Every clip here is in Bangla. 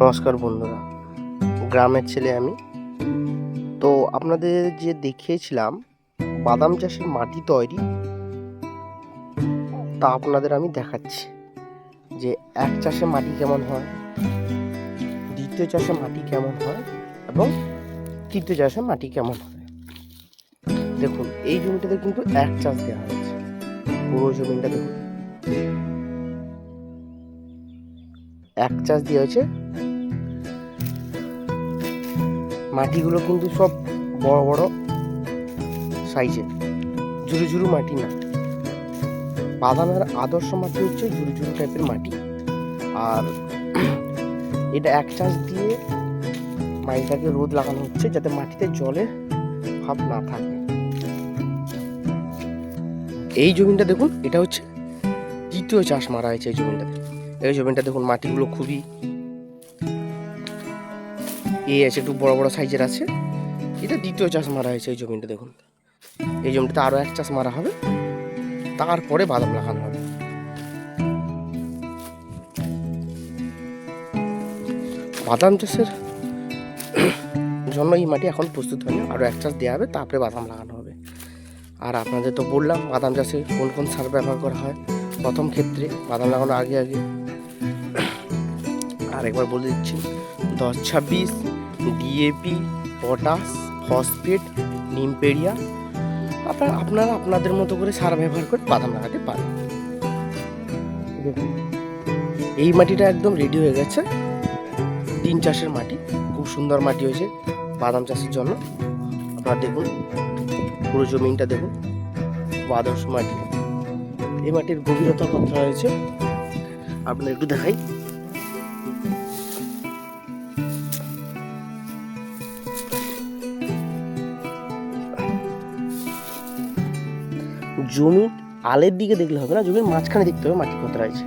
নমস্কার বন্ধুরা, গ্রামের ছেলে আমি। তো আপনাদের যে দেখিয়েছিলাম বাদাম চাষের মাটি তৈরি, তা আপনাদের আমি দেখাচ্ছি যে এক চাষে মাটি কেমন হয়, দ্বিতীয় চাষে মাটি কেমন হয় এবং তৃতীয় চাষে মাটি কেমন হয়। দেখুন, এই জমিটাতে কিন্তু এক চাষ দেওয়া হয়েছে। পুরো জমিটা দেখুন, এক চাষ দেওয়া হয়েছে। মাটিগুলো কিন্তু সব বড় বড় সাইজের, ঝুরু ঝুরু মাটি না। বাদামের আদর্শ মাটি হচ্ছে ঝুরু ঝুরু টাইপের মাটি। আর এটা এক চাষ দিয়ে মাটিটাকে রোদ লাগানো হচ্ছে যাতে মাটিতে জলের ভাব না থাকে। এই জমিটা দেখুন, এটা হচ্ছে তৃতীয় চাষ মারা হয়েছে এই জমিটাতে। এই জমিটা দেখুন, মাটিগুলো খুবই আছে, একটু বড় বড় সাইজের আছে। এটা দ্বিতীয় চাষ মারা হয়েছে এই জমিটা দেখুন। এই জমিটাতে আরো এক চাষ মারা হবে, তারপরে বাদাম লাগানো হবে। বাদাম চাষের জন্য এই মাটি এখন প্রস্তুত হয়নি, আরো এক চাষ দেওয়া হবে, তারপরে বাদাম লাগানো হবে। আর আপনাদের তো বললাম বাদাম চাষে কোন কোন সার ব্যবহার করা হয় প্রথম ক্ষেত্রে, বাদাম লাগানোর আগে আগে। আর একবার বলে দিচ্ছি, 10-26, ডিএপি, পটাশ, ফসফেট, নিমপেরিয়া। আপনারা আপনাদের মতো করে সার ব্যবহার করে বাদাম লাগাতে পারেন। দেখুন, এই মাটিটা একদম রেডি হয়ে গেছে। 3 চাষের মাটি, খুব সুন্দর মাটি হয়েছে বাদাম চাষের জন্য। আপনারা দেখুন, পুরো জমিনটা দেখুন, আদর্শ মাটি। এই মাটির গভীরতা কত হয়েছে আপনার একটু দেখাই। জমির আলের দিকে দেখলে হবে না, জমির মাঝখানে দেখতে হবে মাটি কত রয়েছে।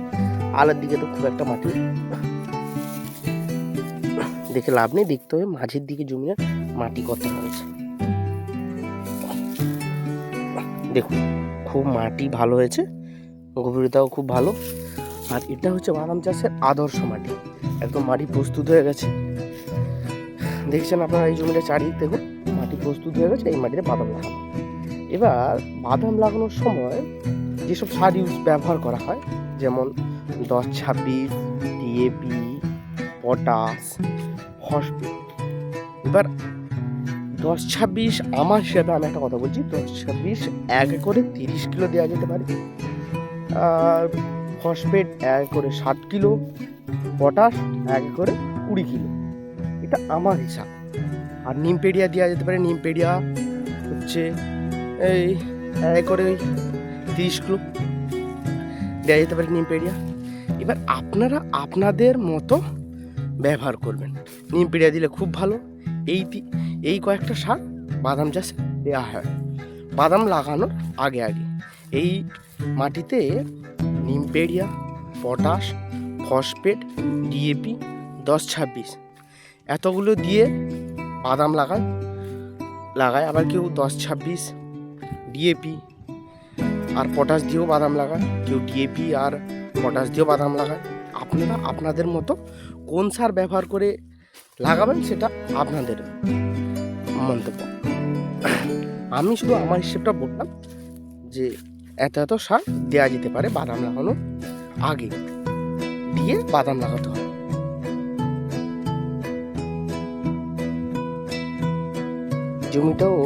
আলের দিকে তো খুব একটা মাটি দেখে লাভ নেই, দেখতে হবে মাঝের দিকে জমির মাটি কত রয়েছে। দেখুন, খুব মাটি ভালো হয়েছে, গভীরতাও খুব ভালো। আর এটা হচ্ছে বাদাম চাষের আদর্শ মাটি, একদম মাটি প্রস্তুত হয়ে গেছে। দেখছেন আপনারা, এই জমিটা চারিদিক দেখুন, মাটি প্রস্তুত হয়ে গেছে। এই মাটিতে বাদাম লাগানো। এবার বাদাম লাগানোর সময় যেসব সার ব্যবহার করা হয়, যেমন 10-26, ডিএপি, পটাশ, ফসফেট। এবার 10-26 আমার হিসাবে আমি একটা কথা বলছি, 10-26 এক একরে 30 কিলো দেওয়া যেতে পারে। আর ফসফেট এক একরে 60 কিলো, পটাশ এক একরে 20 কিলো। এটা আমার হিসাব। আর নিমপেডিয়া দেওয়া যেতে পারে। নিমপেডিয়া হচ্ছে এই এক একরে 30 কিলো দেওয়া যেতে পারে নিমপেডিয়া। এবার আপনারা আপনাদের মতো ব্যবহার করবেন। নিমপেডিয়া দিলে খুব ভালো। এই কয়েকটা সার বাদাম চাষে দেওয়া হয় বাদাম লাগানোর আগে আগে। এই মাটিতে নিমপেডিয়া, পটাশ, ফসফেট, ডিএপি, 10-26 এতগুলো দিয়ে বাদাম লাগায়। আবার কেউ 10-26, ডিএপি আর পটাশ দিয়েও বাদাম লাগায়, কেউ ডিএপি আর পটাশ দিয়েও বাদাম লাগায়। আপনারা আপনাদের মতো কোন সার ব্যবহার করে লাগাবেন সেটা আপনাদের মন্তব্য। আমি শুধু আমার হিসেবটা বললাম যে এত এত সার দেওয়া যেতে পারে বাদাম লাগানোর আগে, দিয়ে বাদাম লাগাতে হয়। জমিটাও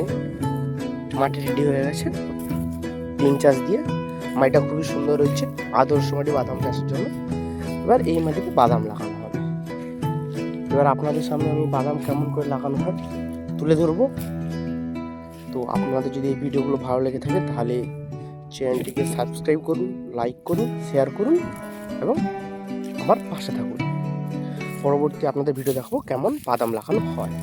মাটি রেডি হয়ে গেছে 3 চাষ দিয়ে। মাটিটা খুবই সুন্দর হচ্ছে, আদর্শ মাটি বাদাম চাষের জন্য। এবার এই মাটিতে বাদাম লাগানো হবে। এবার আপনাদের সামনে আমি বাদাম কেমন করে লাগানো হয় তুলে ধরবো। তো আপনাদের যদি এই ভিডিওগুলো ভালো লেগে থাকে তাহলে চ্যানেলটিকে সাবস্ক্রাইব করুন, লাইক করুন, শেয়ার করুন এবং আমার পাশে থাকুন। পরবর্তী আপনাদের ভিডিও দেখাবো কেমন বাদাম লাগানো হয়।